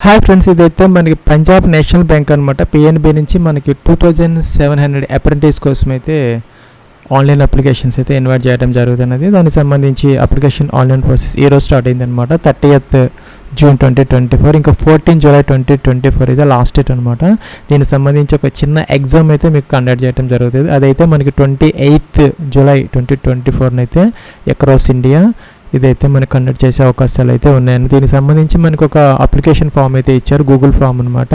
Hi friends, ఇదైతే మనకి Punjab National bank అనమాట. పిఎన్బి నుంచి మనకి 2700 అప్రెంటిస్ కోసం అయితే ఆన్లైన్ అప్లికేషన్స్ అయితే ఇన్వైట్ చేయడం జరుగుతున్నది. దానికి సంబంధించి అప్లికేషన్ ఆన్లైన్ ప్రాసెస్ ఈరోజు స్టార్ట్ అయిందనమాట. 30th June 2024, ఇంకా 14 July 2024 అయితే లాస్ట్ డేట్ అనమాట. దీనికి సంబంధించి ఒక చిన్న ఎగ్జామ్ అయితే మీకు కండక్ట్ చేయడం జరుగుతుంది. అదైతే మనకి 28th July 2024 అయితే అక్రాస్ ఇండియా ఇదైతే మనకు కండక్ట్ చేసే అవకాశాలు అయితే ఉన్నాయని. దీనికి సంబంధించి మనకు ఒక అప్లికేషన్ ఫామ్ అయితే ఇచ్చారు, గూగుల్ ఫామ్ అనమాట.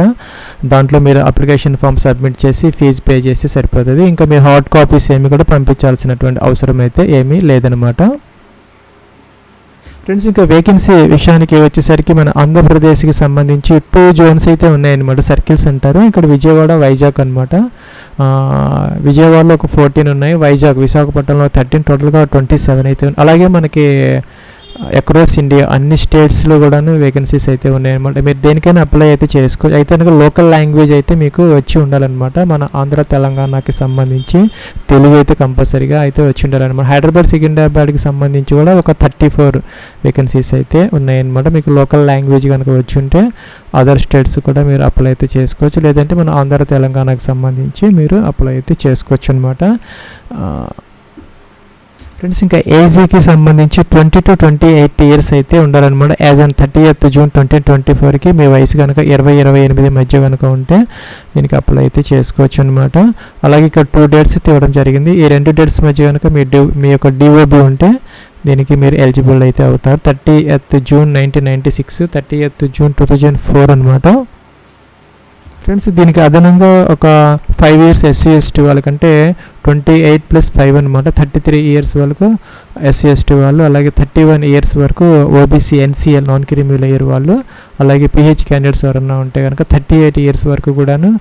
దాంట్లో మీరు అప్లికేషన్ ఫామ్ సబ్మిట్ చేసి ఫీజు పే చేసి సరిపోతుంది. ఇంకా మీరు హార్డ్ కాపీస్ ఏమి కూడా పంపించాల్సినటువంటి అవసరం అయితే ఏమీ లేదనమాట. ఫ్రెండ్స్, ఇంకా వేకెన్సీ విషయానికి వచ్చేసరికి మన ఆంధ్రప్రదేశ్కి సంబంధించి 2 జోన్స్ అయితే ఉన్నాయన్నమాట. సర్కిల్స్ అంటారు. ఇక్కడ విజయవాడ, వైజాగ్ అనమాట. విజయవాడలో ఒక 14 ఉన్నాయి, విశాఖపట్నంలో 13, టోటల్గా 27 అయితే. అలాగే మనకి అక్రాస్ ఇండియా అన్ని స్టేట్స్లో కూడాను వేకెన్సీస్ అయితే ఉన్నాయన్నమాట. మీరు దేనికైనా అప్లై అయితే చేసుకోవచ్చు. అయితే కనుక లోకల్ లాంగ్వేజ్ అయితే మీకు వచ్చి ఉండాలన్నమాట. మన ఆంధ్ర తెలంగాణకి సంబంధించి తెలుగు అయితే కంపల్సరీగా అయితే వచ్చి ఉండాలన్నమాట. హైదరాబాద్, సికింద్రాబాద్కి సంబంధించి కూడా ఒక 34 వేకెన్సీస్ అయితే ఉన్నాయన్నమాట. మీకు లోకల్ లాంగ్వేజ్ కనుక వచ్చి ఉంటే అదర్ స్టేట్స్ కూడా మీరు అప్లై అయితే చేసుకోవచ్చు. లేదంటే మన ఆంధ్ర తెలంగాణకి సంబంధించి మీరు అప్లై అయితే చేసుకోవచ్చు అనమాట. ఫ్రెండ్స్, ఇంకా ఏజీకి సంబంధించి 20 to 28 years అయితే ఉండాలన్నమాట. యాజ్ ఆన్ 30th June 2024కి మీ వయసు కనుక 20-28 మధ్య కనుక ఉంటే దీనికి అప్లై అయితే చేసుకోవచ్చు అనమాట. అలాగే ఇక్కడ 2 dates అయితే ఇవ్వడం జరిగింది. ఈ 2 dates మధ్య కనుక మీ యొక్క డిఓబి ఉంటే దీనికి మీరు ఎలిజిబుల్ అయితే అవుతారు. 30th June 1996, 30th June 2004 అనమాట. ఫ్రెండ్స్, దీనికి అదనంగా ఒక 5 years SC/ST వాళ్ళకంటే 28+5 అనమాట. 33 years వరకు SC/ST వాళ్ళు, అలాగే 31 years వరకు OBC NCL non creamy layer వాళ్ళు, అలాగే PH క్యాండిడేట్స్ ఎవరన్నా ఉంటే కనుక 38 years వరకు కూడాను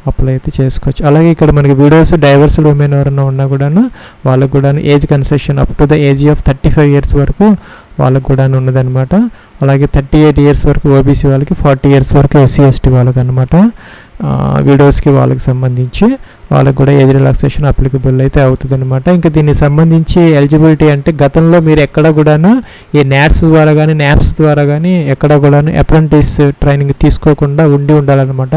అప్లై అయితే చేసుకోవచ్చు. అలాగే ఇక్కడ మనకి వీడియోస్ డైవర్స్ ఉమెన్ ఎవరన్నా ఉన్నా కూడాను వాళ్ళకు కూడాను age concession up to the age of 35 years వరకు వాళ్ళకు కూడా ఉన్నదనమాట. అలాగే 38 years వరకు ఓబీసీ వాళ్ళకి, 40 years వరకు SC/ST వాళ్ళకి అనమాట. వీడియోస్కి వాళ్ళకి సంబంధించి వాళ్ళకి కూడా ఏజ్ రిలాక్సేషన్ అప్లికబుల్ అయితే అవుతుంది అనమాట. ఇంకా దీనికి సంబంధించి ఎలిజిబిలిటీ అంటే గతంలో మీరు ఎక్కడ కూడాను ఈ NATS ద్వారా కానీ NAPS ద్వారా కానీ ఎక్కడ కూడాను అప్రెంటిస్ ట్రైనింగ్ తీసుకోకుండా ఉండాలన్నమాట.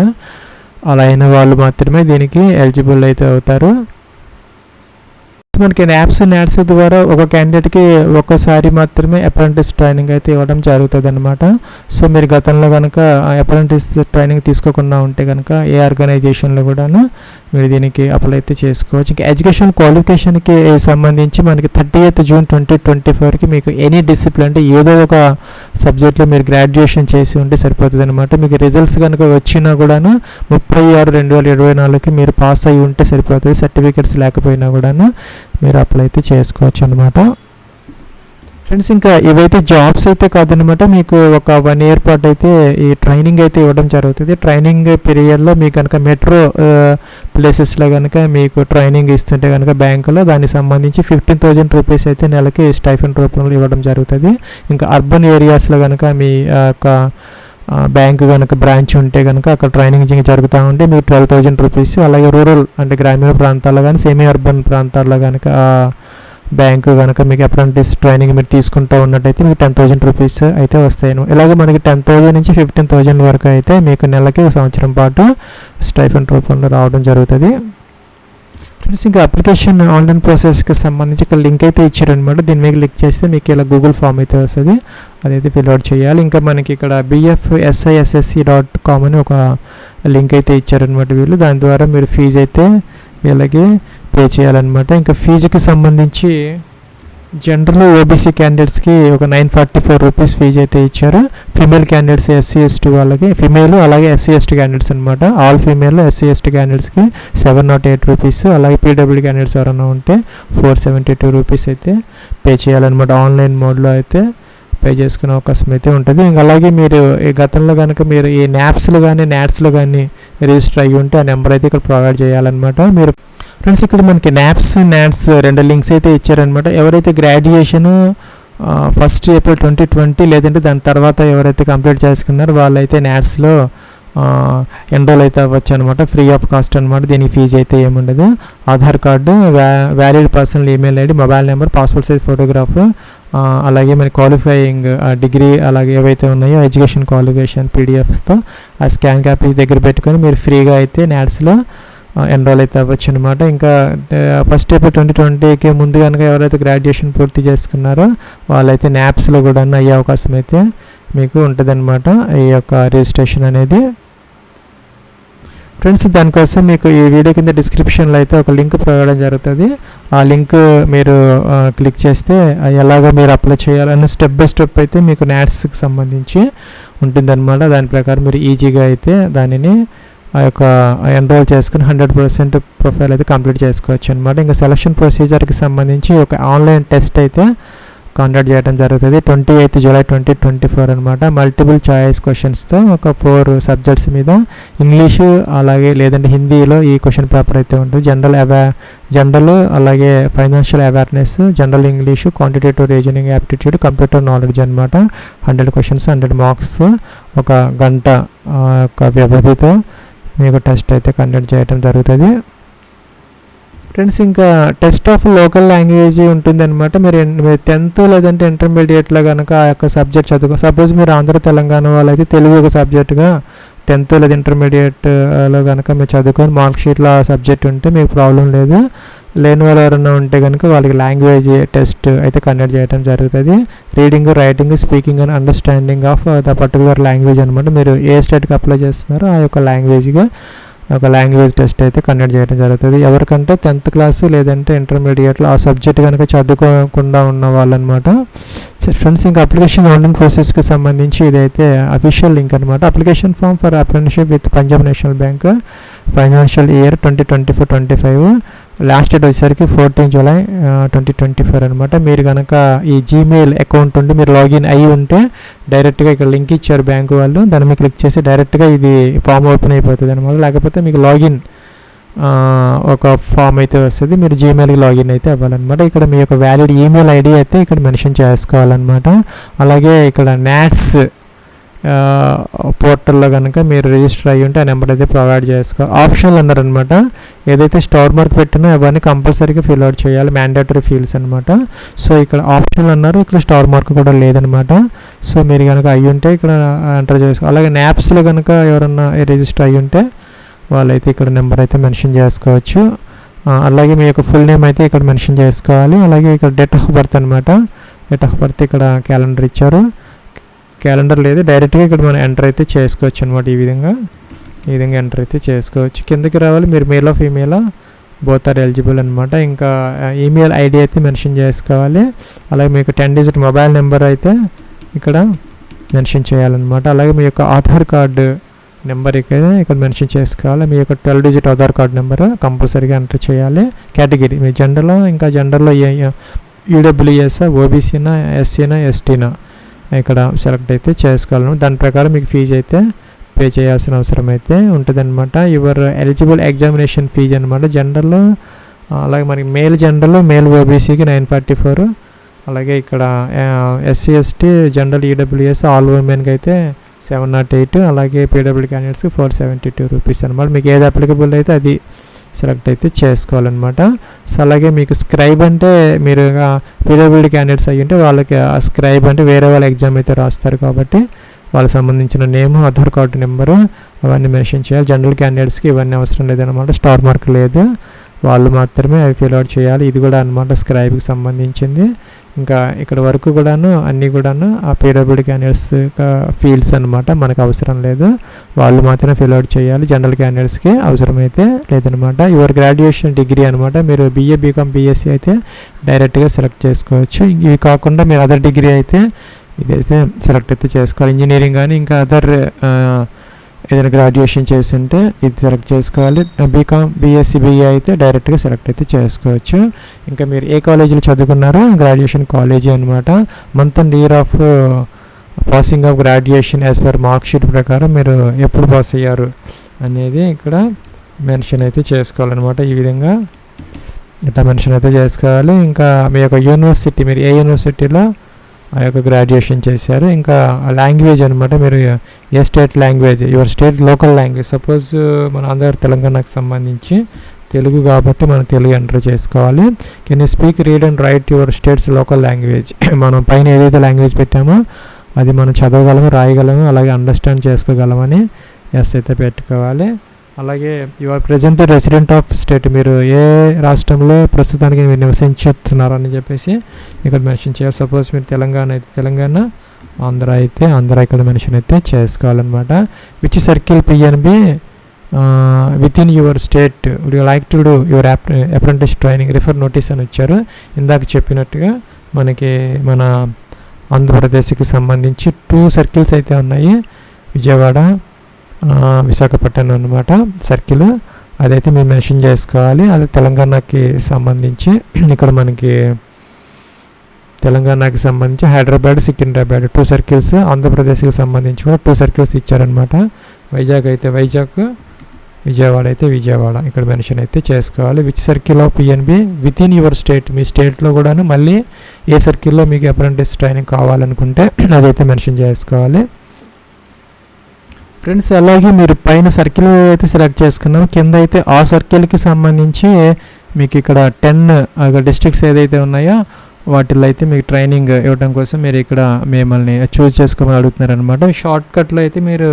అలా అయిన వాళ్ళు మాత్రమే దీనికి ఎలిజిబుల్ అయితే అవుతారు. మనకి NAPS ద్వారా ఒక క్యాండిడేట్కి ఒక్కసారి మాత్రమే అప్రెంటిస్ ట్రైనింగ్ అయితే ఇవ్వడం జరుగుతుంది అనమాట. సో మీరు గతంలో కనుక అప్రెంటిస్ ట్రైనింగ్ తీసుకోకుండా ఉంటే కనుక ఏ ఆర్గనైజేషన్లో కూడాను మీరు దీనికి అప్లై అయితే చేసుకోవచ్చు. ఇంకా ఎడ్యుకేషన్ క్వాలిఫికేషన్కి సంబంధించి మనకి 30th June 2024కి మీకు ఎనీ డిసిప్లిన్ అంటే ఏదో ఒక సబ్జెక్ట్లో మీరు గ్రాడ్యుయేషన్ చేసి ఉంటే సరిపోతుంది అనమాట. మీకు రిజల్ట్స్ కనుక వచ్చినా కూడాను 30/6/2024కి మీరు పాస్ అయ్యి ఉంటే సరిపోతుంది. సర్టిఫికెట్స్ లేకపోయినా కూడాను మీరు అప్లై అయితే చేసుకోవచ్చు అనమాట. ఫ్రెండ్స్, ఇంకా ఇవైతే జాబ్స్ అయితే కాదనమాట. మీకు ఒక 1 year పాటు అయితే ఈ ట్రైనింగ్ అయితే ఇవ్వడం జరుగుతుంది. ట్రైనింగ్ పీరియడ్లో మీకు కనుక మెట్రో ప్లేసెస్లో కనుక మీకు ట్రైనింగ్ ఇస్తుంటే కనుక బ్యాంకులో దానికి సంబంధించి 15,000 రూపీస్ అయితే నెలకి స్టైఫండ్ రూపంలో ఇవ్వడం జరుగుతుంది. ఇంకా అర్బన్ ఏరియాస్లో కనుక మీ యొక్క బ్యాంకు కనుక బ్రాంచ్ ఉంటే కనుక అక్కడ ట్రైనింగ్ జరుగుతూ ఉంటే మీకు 12,000 రూపీస్. అలాగే రూరల్ అంటే గ్రామీణ ప్రాంతాల్లో కానీ సెమీ అర్బన్ ప్రాంతాల్లో కనుక బ్యాంకు కనుక మీకు అప్రెంటిస్ ట్రైనింగ్ మీరు తీసుకుంటూ ఉన్నట్టయితే మీకు 10,000 రూపీస్ అయితే వస్తాయి. ఇలాగ మనకి 10,000 నుంచి 15,000 వరకు అయితే మీకు నెలకి 1 సంవత్సరం పాటు స్టైఫండ్ రూపంలో రావడం జరుగుతుంది. ఫ్రెండ్స్, ఇంకా అప్లికేషన్ ఆన్లైన్ ప్రాసెస్కి సంబంధించి ఒక లింక్ అయితే ఇచ్చారనమాట. దీని మీద క్లిక్ చేస్తే మీకు ఇలా గూగుల్ ఫామ్ అయితే వస్తుంది, అదైతే ఫిల్అవుట్ చేయాలి. ఇంకా మనకి ఇక్కడ bfsissc.com అని ఒక లింక్ అయితే ఇచ్చారనమాట వీళ్ళు. దాని ద్వారా మీరు ఫీజు అయితే వీళ్ళకి పే చేయాలన్నమాట. ఇంకా ఫీజుకి సంబంధించి జనరల్ ఓబీసీ క్యాండిడేట్స్కి ఒక 944 రూపీస్ ఫీజు అయితే ఇచ్చారు. ఫీమేల్ క్యాండిడేట్స్ SC/ST వాళ్ళకి, ఫీమేల్ అలాగే SC/ST క్యాండిడేట్స్ అనమాట. ఆల్ ఫీమేల్ SC/ST క్యాండిడేట్స్కి 708 రూపీస్. అలాగే PWD క్యాండిడేట్స్ ఎవరైనా ఉంటే 472 రూపీస్ అయితే పే చేయాలన్నమాట. ఆన్లైన్ మోడ్లో అయితే పే చేసుకునే అవకాశం అయితే ఉంటుంది. ఇంకా అలాగే మీరు ఈ గతంలో కనుక మీరు ఈ NAPSలో కానీ NATSలో కానీ రిజిస్టర్ అయ్యి ఉంటే ఆ నెంబర్ అయితే ఇక్కడ ప్రొవైడ్ చేయాలన్నమాట. మీరు ఫ్రెండ్స్, ఇక్కడ మనకి NAPS NATS 2 లింక్స్ అయితే ఇచ్చారనమాట. ఎవరైతే గ్రాడ్యుయేషన్ 1st April 2020 లేదంటే దాని తర్వాత ఎవరైతే కంప్లీట్ చేసుకున్నారో వాళ్ళైతే NATSలో ఎన్రోల్ అయితే అవ్వచ్చు అనమాట. ఫ్రీ ఆఫ్ కాస్ట్ అనమాట. దీనికి ఫీజు అయితే ఏముండదు. Aadhaar card, valid personal email ID, mobile number, passport size photograph, అలాగే మన క్వాలిఫైయింగ్ డిగ్రీ అలాగే ఏవైతే ఉన్నాయో ఎడ్యుకేషన్ క్వాలిఫికేషన్ పీడిఎఫ్స్తో ఆ స్కాన్ కాపీస్ దగ్గర పెట్టుకొని మీరు ఫ్రీగా అయితే నాట్స్లో ఎన్రోల్ అయితే అవ్వచ్చు అనమాట. ఇంకా ఫస్ట్ ఏప్రిల్ 2020కి ముందు కనుక ఎవరైతే గ్రాడ్యుయేషన్ పూర్తి చేసుకున్నారో వాళ్ళైతే నాప్స్లో కూడా అయ్యే అవకాశం అయితే మీకు ఉంటుందన్నమాట ఈ యొక్క రిజిస్ట్రేషన్ అనేది. ఫ్రెండ్స్, దానికోసం మీకు ఈ వీడియో కింద డిస్క్రిప్షన్లో అయితే ఒక లింక్ ప్రొవైడ్ జరుగుతుంది. ఆ లింక్ మీరు క్లిక్ చేస్తే ఎలాగ మీరు అప్లై చేయాలన్న స్టెప్ బై స్టెప్ అయితే మీకు నాట్స్కి సంబంధించి ఉంటుందన్నమాట. దాని ప్రకారం మీరు ఈజీగా అయితే దానిని ఆ యొక్క ఎన్రోల్ చేసుకుని 100% ప్రొఫైల్ అయితే కంప్లీట్ చేసుకోవచ్చు అనమాట. ఇంకా సెలక్షన్ ప్రొసీజర్కి సంబంధించి ఒక ఆన్లైన్ టెస్ట్ అయితే కండక్ట్ చేయడం జరుగుతుంది 28 జూలై 2024 అనమాట. మల్టిపుల్ చాయిస్ క్వశ్చన్స్తో ఒక 4 సబ్జెక్ట్స్ మీద ఇంగ్లీషు అలాగే లేదంటే హిందీలో ఈ క్వశ్చన్ పేపర్ అయితే ఉంటుంది. జనరల్ అలాగే financial awareness, general English, quantitative reasoning aptitude, computer knowledge అనమాట. 100 క్వశ్చన్స్ 100 మార్క్స్ ఒక గంట యొక్క వ్యవధితో మీకు టెస్ట్ అయితే కండక్ట్ చేయడం జరుగుతుంది. ఫ్రెండ్స్, ఇంకా టెస్ట్ ఆఫ్ లోకల్ లాంగ్వేజ్ ఉంటుందన్నమాట. మీరు 10th లేదంటే ఇంటర్మీడియట్లో కనుక ఆ యొక్క సబ్జెక్ట్ సపోజ్ మీరు ఆంధ్ర తెలంగాణ వాళ్ళైతే తెలుగు ఒక సబ్జెక్టుగా 10th లేదా ఇంటర్మీడియట్లో కనుక మీరు చదువుకొని మార్క్ షీట్లో ఆ సబ్జెక్ట్ ఉంటే మీకు ప్రాబ్లం లేదు. లేని వాళ్ళు ఎవరైనా ఉంటే కనుక వాళ్ళకి లాంగ్వేజ్ టెస్ట్ అయితే కండక్ట్ చేయడం జరుగుతుంది. Reading, writing, speaking and understanding of the particular language అనమాట. మీరు ఏ స్టేట్కి అప్లై చేస్తున్నారో ఆ యొక్క లాంగ్వేజ్గా ఒక లాంగ్వేజ్ టెస్ట్ అయితే కండక్ట్ చేయడం జరుగుతుంది. ఎవరికంటే 10th క్లాసు లేదంటే ఇంటర్మీడియట్లో ఆ సబ్జెక్ట్ కనుక చదువుకోకుండా ఉన్న వాళ్ళు అనమాట. ఫ్రెండ్స్, ఇంకా అప్లికేషన్ ఆన్లైన్ ప్రాసెస్కి సంబంధించి ఇదైతే అఫీషియల్ లింక్ అనమాట. Application form for apprenticeship with Punjab National Bank financial year 2024-25 last date వచ్చేసరికి 14 జూలై 2024 అనమాట. మీరు కనుక ఈ జీమెయిల్ అకౌంట్ ఉండి మీరు లాగిన్ అయ్యి ఉంటే డైరెక్ట్గా ఇక్కడ లింక్ ఇచ్చారు బ్యాంకు వాళ్ళు, దాని మీద క్లిక్ చేసి డైరెక్ట్గా ఇది ఫామ్ ఓపెన్ అయిపోతుంది అనమాట. లేకపోతే మీకు లాగిన్ ఒక ఫామ్ అయితే వస్తుంది, మీరు జీమెయిల్కి లాగిన్ అయితే అవ్వాలన్నమాట. ఇక్కడ మీ యొక్క వ్యాలిడ్ ఈమెయిల్ ఐడి అయితే ఇక్కడ మెన్షన్ చేసుకోవాలన్నమాట. అలాగే ఇక్కడ నాట్స్ పోర్టల్లో కనుక మీరు రిజిస్టర్ అయ్యి ఉంటే ఆ నెంబర్ అయితే ప్రొవైడ్ చేసుకోవాలి. ఆప్షన్లు అన్నారనమాట. ఏదైతే స్టార్ మార్క్ పెట్టినా అవన్నీ కంపల్సరీగా ఫిల్ అవుట్ చేయాలి, మ్యాండేటరీ ఫీల్డ్స్ అనమాట. సో ఇక్కడ ఆప్షన్లు అన్నారు, ఇక్కడ స్టార్ మార్క్ కూడా లేదనమాట. సో మీరు కనుక అయ్యి ఉంటే ఇక్కడ ఎంటర్ చేసుకోవాలి. అలాగే నాప్స్లో కనుక ఎవరన్నా రిజిస్టర్ అయ్యి ఉంటే వాళ్ళైతే ఇక్కడ నెంబర్ అయితే మెన్షన్ చేసుకోవచ్చు. అలాగే మీ యొక్క ఫుల్ నేమ్ అయితే ఇక్కడ మెన్షన్ చేసుకోవాలి. అలాగే ఇక్కడ డేట్ ఆఫ్ బర్త్ అనమాట. డేట్ ఆఫ్ బర్త్ ఇక్కడ క్యాలెండర్ ఇచ్చారు, క్యాలెండర్ లేదు, డైరెక్ట్గా ఇక్కడ మనం ఎంటర్ అయితే చేసుకోవచ్చు అనమాట. ఈ విధంగా ఎంటర్ అయితే చేసుకోవచ్చు. కిందకి రావాలి, మీరు male of female both are eligible అనమాట. ఇంకా ఈమెయిల్ ఐడి అయితే మెన్షన్ చేసుకోవాలి. అలాగే మీకు 10 డిజిట్ మొబైల్ నెంబర్ అయితే ఇక్కడ మెన్షన్ చేయాలన్నమాట. అలాగే మీ యొక్క ఆధార్ కార్డు నెంబర్ ఇక్కడ మెన్షన్ చేసుకోవాలి. మీ యొక్క 12 డిజిట్ ఆధార్ కార్డు నెంబర్ కంపల్సరీగా ఎంటర్ చేయాలి. కేటగిరీ మీ జెండర్లో, ఇంకా జెండర్లో ఈడబ్ల్యూఎస్, ఓబీసీనా, ఎస్సీనా, ఎస్టీనా ఇక్కడ సెలెక్ట్ అయితే చేసుకోవాలి. దాని ప్రకారం మీకు ఫీజు అయితే పే చేయాల్సిన అవసరం అయితే ఉంటుందన్నమాట. యువర్ ఎలిజిబుల్ ఎగ్జామినేషన్ ఫీజు అనమాట. జనరల్లో అలాగే మనకి మేల్ జనరల్లో మేల్ ఓబీసీకి 944, అలాగే ఇక్కడ SC ST general EWS all ఉమెన్కి అయితే 708, అలాగే పీడబ్ల్యూ క్యాండిడేట్స్కి 472 రూపీస్ అనమాట. మీకు ఏది అప్లికబుల్ అయితే అది సెలెక్ట్ అయితే చేసుకోవాలన్నమాట. సో అలాగే మీకు స్క్రైబ్ అంటే మీరు పీడబ్ల్యూడీ క్యాండిడేట్స్ అయ్యి ఉంటే వాళ్ళకి ఆ స్క్రైబ్ అంటే వేరే వాళ్ళ ఎగ్జామ్ అయితే రాస్తారు కాబట్టి వాళ్ళకి సంబంధించిన నేమ్, ఆధార్ కార్డు నెంబరు అవన్నీ మెన్షన్ చేయాలి. జనరల్ క్యాండిడేట్స్కి ఇవన్నీ అవసరం లేదనమాట, స్టార్ మార్క్ లేదు, వాళ్ళు మాత్రమే అవి ఫిల్ అవుట్ చేయాలి. ఇది కూడా అనమాట స్క్రైబ్కి సంబంధించింది. ఇంకా ఇక్కడ వరకు కూడాను అన్నీ కూడాను ఆ పీడబ్ల్యూడీ క్యాండిడేట్స్ ఫీల్డ్స్ అనమాట, మనకు అవసరం లేదు, వాళ్ళు మాత్రమే ఫిల్ అవుట్ చేయాలి. జనరల్ క్యాండిడేట్స్కి అవసరమైతే లేదనమాట. యువర్ గ్రాడ్యుయేషన్ డిగ్రీ అనమాట. మీరు బీఏ, బీకామ్, బీఎస్సీ అయితే డైరెక్ట్గా సెలెక్ట్ చేసుకోవచ్చు. ఇవి కాకుండా మీరు అదర్ డిగ్రీ అయితే ఇదైతే సెలెక్ట్ అయితే చేసుకోవాలి. ఇంజనీరింగ్ కానీ ఇంకా అదర్ ఏదైనా గ్రాడ్యుయేషన్ చేస్తుంటే ఇది సెలెక్ట్ చేసుకోవాలి. బీకామ్, బీఎస్సీ, బీఏ అయితే డైరెక్ట్గా సెలెక్ట్ అయితే చేసుకోవచ్చు. ఇంకా మీరు ఏ కాలేజీలో చదువుకున్నారో గ్రాడ్యుయేషన్ కాలేజీ అనమాట. Month and year of passing of graduation as per mark sheet ప్రకారం మీరు ఎప్పుడు పాస్ అయ్యారు అనేది ఇక్కడ మెన్షన్ అయితే చేసుకోవాలన్నమాట. ఈ విధంగా ఇట్లా మెన్షన్ అయితే చేసుకోవాలి. ఇంకా మీ యొక్క యూనివర్సిటీ, మీరు ఏ యూనివర్సిటీలో ఆ యొక్క గ్రాడ్యుయేషన్ చేశారు. ఇంకా లాంగ్వేజ్ అనమాట, మీరు ఏ state language, your state local language. Suppose మన ఆంధ్ర తెలంగాణకు సంబంధించి తెలుగు కాబట్టి మనం తెలుగు ఎంటర్ చేసుకోవాలి. Can you speak, read and write your states local language. మనం పైన ఏదైతే లాంగ్వేజ్ పెట్టామో అది మనం చదవగలము, రాయగలము, అలాగే అండర్స్టాండ్ చేసుకోగలమని ఎస్ అయితే పెట్టుకోవాలి. అలాగే your present resident of state, మీరు ఏ రాష్ట్రంలో ప్రస్తుతానికి మీరు నివసించుతున్నారు అని చెప్పేసి ఇక్కడ మెన్షన్ చేయాలి. సపోజ్ మీరు తెలంగాణ అయితే తెలంగాణ, ఆంధ్ర అయితే ఆంధ్ర ఇక్కడ మెన్షన్ అయితే చేసుకోవాలన్నమాట. Which circle PNB with in your state would you like to do your apprentice training, refer notice అని ఇచ్చారు. ఇందాక చెప్పినట్టుగా మనకి మన ఆంధ్రప్రదేశ్కి సంబంధించి 2 సర్కిల్స్ అయితే ఉన్నాయి. విజయవాడ, విశాఖపట్నం అన్నమాట సర్కిల్, అదైతే మీరు మెన్షన్ చేసుకోవాలి. అది తెలంగాణకి సంబంధించి ఇక్కడ మనకి తెలంగాణకి సంబంధించి హైదరాబాద్, సికింద్రాబాద్ 2 సర్కిల్స్, ఆంధ్రప్రదేశ్కి సంబంధించి కూడా 2 సర్కిల్స్ ఇచ్చారనమాట. వైజాగ్ అయితే వైజాగ్, విజయవాడ అయితే విజయవాడ ఇక్కడ మెన్షన్ అయితే చేసుకోవాలి. Which circle of PNB with in your state, మీ స్టేట్లో కూడాను మళ్ళీ ఏ సర్కిల్లో మీకు అప్రెంటిస్ ట్రైనింగ్ కావాలనుకుంటే అదైతే మెన్షన్ చేసుకోవాలి. ఫ్రెండ్స్, అలాగే మీరు పైన సర్కిల్ అయితే సెలెక్ట్ చేసుకున్నాం, కింద అయితే ఆ సర్కిల్కి సంబంధించి మీకు ఇక్కడ 10 డిస్ట్రిక్ట్స్ ఏదైతే ఉన్నాయో వాటిల్లో అయితే మీకు ట్రైనింగ్ ఇవ్వడం కోసం మీరు ఇక్కడ మిమ్మల్ని చూస్ చేసుకోమని అడుగుతున్నారు అనమాట. షార్ట్ కట్లో అయితే మీరు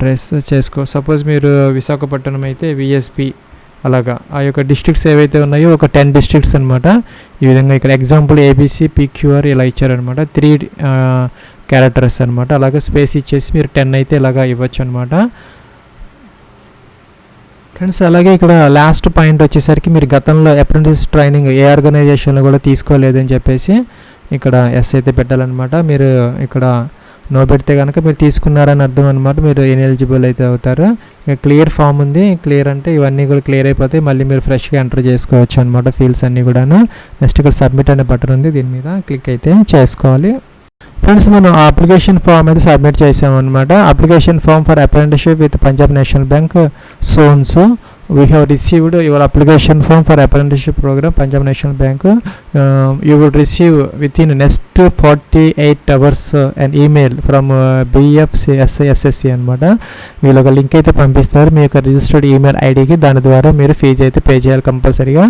ట్రేస్ చేసుకో. సపోజ్ మీరు విశాఖపట్నం అయితే విఎస్పి, అలాగా ఆ యొక్క డిస్ట్రిక్ట్స్ ఏవైతే ఉన్నాయో ఒక 10 డిస్ట్రిక్ట్స్ అనమాట. ఈ విధంగా ఇక్కడ ఎగ్జాంపుల్ ఏబిసి పిక్యూఆర్ ఇలా ఇచ్చారనమాట. 3 క్యారెక్టర్స్ అనమాట. అలాగే స్పేస్ ఇచ్చేసి మీరు 10 అయితే ఇలాగా ఇవ్వచ్చు అనమాట. ఫ్రెండ్స్, అలాగే ఇక్కడ లాస్ట్ పాయింట్ వచ్చేసరికి మీరు గతంలో అప్రెంటిస్ ట్రైనింగ్ ఏ ఆర్గనైజేషన్లో కూడా తీసుకోలేదని చెప్పేసి ఇక్కడ ఎస్ అయితే పెట్టాలన్నమాట. మీరు ఇక్కడ నో పెడితే కనుక మీరు తీసుకున్నారని అర్థం అనమాట, మీరు ఇన్ఎలిజిబుల్ అయితే అవుతారు. ఇక క్లియర్ ఫామ్ ఉంది, క్లియర్ అంటే ఇవన్నీ కూడా క్లియర్ అయిపోతాయి, మళ్ళీ మీరు ఫ్రెష్గా ఎంటర్ చేసుకోవచ్చు అనమాట ఫీల్డ్స్ అన్నీ కూడాను. నెక్స్ట్ ఇక్కడ సబ్మిట్ అనే బటన్ ఉంది, దీని మీద క్లిక్ అయితే చేసుకోవాలి. ఫ్రెండ్స్, మనం అప్లికేషన్ ఫామ్ అయితే సబ్మిట్ చేసామన్నమాట. Application form for apprenticeship with Punjab National Bank zones we have received your application form for apprenticeship program Punjab National Bank. You will receive within next 48 hours an email from BFCSSC అనమాట. వీళ్ళు ఒక link అయితే పంపిస్తారు మీ యొక్క registered email ఐడికి. దాని ద్వారా మీరు ఫీజు అయితే పే చేయాలి కంపల్సరీగా.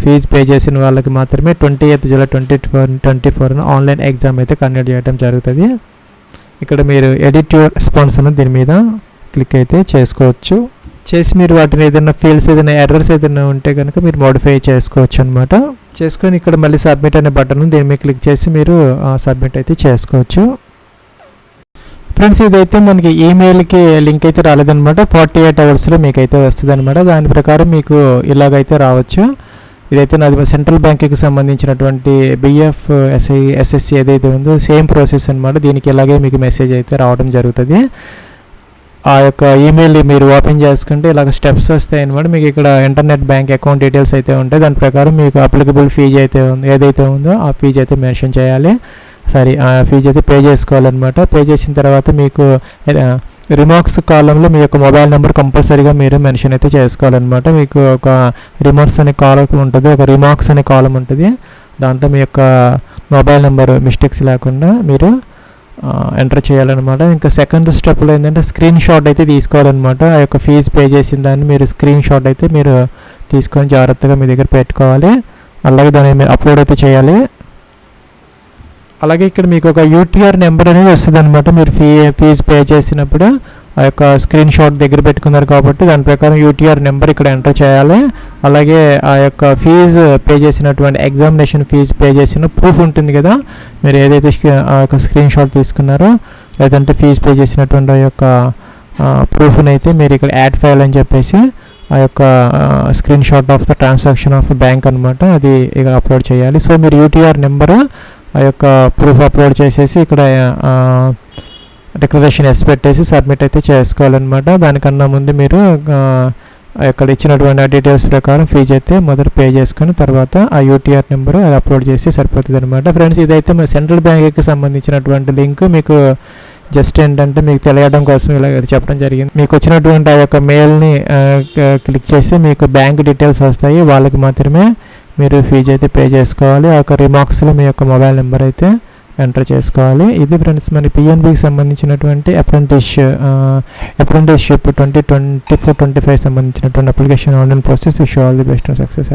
ఫీజు పే చేసిన వాళ్ళకి మాత్రమే 28 జూలై 2024 ఆన్లైన్ ఎగ్జామ్ అయితే కండక్ట్ చేయడం జరుగుతుంది. ఇక్కడ మీరు ఎడిట్ యువర్ రెస్పాన్స్ అని దీని మీద క్లిక్ అయితే చేసుకోవచ్చు. చేసి మీరు వాటిని ఏదైనా ఫీల్డ్స్ ఏదైనా ఎర్రర్స్ ఏదైనా ఉంటే కనుక మీరు మోడిఫై చేసుకోవచ్చు అనమాట. చేసుకొని ఇక్కడ మళ్ళీ సబ్మిట్ అనే బటన్ దీని మీద క్లిక్ చేసి మీరు సబ్మిట్ అయితే చేసుకోవచ్చు. ఫ్రెండ్స్, ఇదైతే మనకి ఈమెయిల్కి లింక్ అయితే రాలేదనమాట. 48 అవర్స్లో మీకు అయితే వస్తుంది అనమాట. దాని ప్రకారం మీకు ఇలాగైతే రావచ్చు. ఇదైతే నాది సెంట్రల్ బ్యాంక్కి సంబంధించినటువంటి BFSI ఏదైతే ఉందో సేమ్ ప్రాసెస్ అనమాట. దీనికి ఇలాగే మీకు మెసేజ్ అయితే రావడం జరుగుతుంది. ఆ యొక్క ఈమెయిల్ మీరు ఓపెన్ చేసుకుంటే ఇలాగ స్టెప్స్ వస్తాయి అనమాట. మీకు ఇక్కడ ఇంటర్నెట్ బ్యాంక్ అకౌంట్ డీటెయిల్స్ అయితే ఉంటాయి. దాని ప్రకారం మీకు అప్లికబుల్ ఫీజు అయితే ఏదైతే ఉందో ఆ ఫీజు అయితే మెన్షన్ చేయాలి. ఆ ఫీజు అయితే పే చేసుకోవాలన్నమాట. పే చేసిన తర్వాత మీకు రిమార్క్స్ కాలంలో మీ యొక్క మొబైల్ నెంబర్ కంపల్సరీగా మీరు మెన్షన్ అయితే చేసుకోవాలన్నమాట. మీకు ఒక రిమార్క్స్ అనే కాలం ఉంటుంది, ఒక రిమార్క్స్ అనే కాలం ఉంటుంది. దాంట్లో మీ యొక్క మొబైల్ నెంబర్ మిస్టేక్స్ లేకుండా మీరు ఎంటర్ చేయాలన్నమాట. ఇంకా సెకండ్ స్టెప్లో ఏంటంటే స్క్రీన్ షాట్ అయితే తీసుకోవాలన్నమాట. ఆ యొక్క ఫీజు పే చేసిన దాన్ని మీరు స్క్రీన్ షాట్ అయితే మీరు తీసుకొని జాగ్రత్తగా మీ దగ్గర పెట్టుకోవాలి. అలాగే దాన్ని మీరు అప్లోడ్ అయితే చేయాలి. అలాగే ఇక్కడ మీకు ఒక UTR నెంబర్ అనేది వస్తుంది అనమాట. మీరు ఫీజు పే చేసినప్పుడు ఆ యొక్క స్క్రీన్ షాట్ దగ్గర పెట్టుకున్నారు కాబట్టి దాని ప్రకారం UTR నెంబర్ ఇక్కడ ఎంటర్ చేయాలి. అలాగే ఆ యొక్క ఫీజు పే చేసినటువంటి ఎగ్జామినేషన్ ఫీజు పే చేసిన ప్రూఫ్ ఉంటుంది కదా, మీరు ఏదైతే ఆ యొక్క స్క్రీన్ షాట్ తీసుకున్నారో లేదంటే ఫీజు పే చేసినటువంటి ఆ యొక్క ప్రూఫ్ని అయితే మీరు ఇక్కడ యాడ్ ఫైల్ అని చెప్పేసి ఆ యొక్క screen shot of the transaction of bank అనమాట, అది ఇక్కడ అప్లోడ్ చేయాలి. సో మీరు UTR నెంబరు ఆ యొక్క ప్రూఫ్ అప్లోడ్ చేసేసి ఇక్కడ డిక్లరేషన్ ఎస్ పెట్టేసి సబ్మిట్ అయితే చేసుకోవాలన్నమాట. దానికన్నా ముందు మీరు ఇక్కడ ఇచ్చినటువంటి డీటెయిల్స్ ప్రకారం ఫీజు అయితే మొదట పే చేసుకుని తర్వాత ఆ UTR నెంబరు అది అప్లోడ్ చేసి సరిపోతుంది అనమాట. ఫ్రెండ్స్, ఇదైతే మన సెంట్రల్ బ్యాంక్కి సంబంధించినటువంటి లింక్ మీకు జస్ట్ ఏంటంటే మీకు తెలియడం కోసం ఇలా చెప్పడం జరిగింది. మీకు వచ్చినటువంటి ఆ యొక్క మెయిల్ని క్లిక్ చేసి మీకు బ్యాంక్ డీటెయిల్స్ వస్తాయి, వాళ్ళకి మాత్రమే మీరు ఫీజు అయితే పే చేసుకోవాలి. ఆ యొక్క రిమార్క్స్లో మీ యొక్క మొబైల్ నెంబర్ అయితే ఎంటర్ చేసుకోవాలి. ఇది ఫ్రెండ్స్ మన పిఎన్బికి సంబంధించినటువంటి అప్రెంటిస్షిప్ 2024-25 సంబంధించినటువంటి application online process. Wish all the best and success.